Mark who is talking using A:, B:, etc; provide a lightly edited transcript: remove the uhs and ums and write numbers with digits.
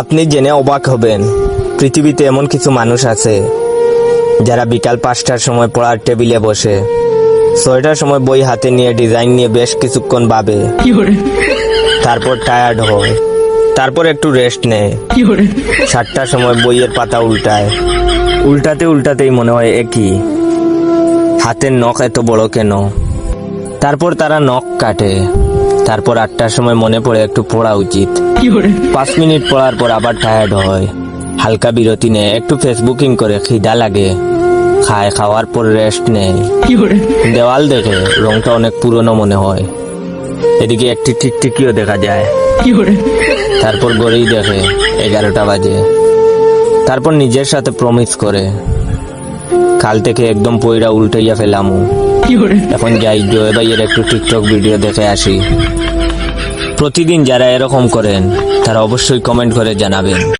A: আপনি জেনে অবাক হবেন, পৃথিবীতে এমন কিছু মানুষ আছে যারা বিকাল 5টার সময় পড়ার টেবিলে বসে 6টার সময় বই হাতে নিয়ে ডিজাইন নিয়ে বেশ কিছুক্ষণ ভাবে, তারপর টায়ার্ড হয়, তারপর একটু রেস্ট নেয়। 7টার সময় বইয়ের পাতা উল্টায়, উল্টাতেই মনে হয় একই হাতের নখ এত বড় কেন। তারপর তারা নখ কাটে, তারপর 8টার সময় মনে পড়ে একটু পড়া উচিত। 5 মিনিট পড়ার পর আবার টায়ার্ড হয়, হালকা বিরতি নেয়, একটু ফেসবুকিং করে, খিদা লাগে, খায়, খাওয়ার পর রেস্ট নেয়। দেওয়াল দেখে, রংটা অনেক পুরনো মনে হয়, এদিকে একটি টিকটিকিও দেখা যায়। তারপর ঘড়ি দেখে 11টা বাজে, তারপর নিজের সাথে প্রমিস করে, কাল থেকে একদম পয়রা উল্টাইয়া ফেলামু, এখন যাই জয় ভাইয়ের একটু টিকটক ভিডিও দেখে আসি। প্রতিদিন যারা এরকম করেন তারা অবশ্যই কমেন্ট করে জানাবেন।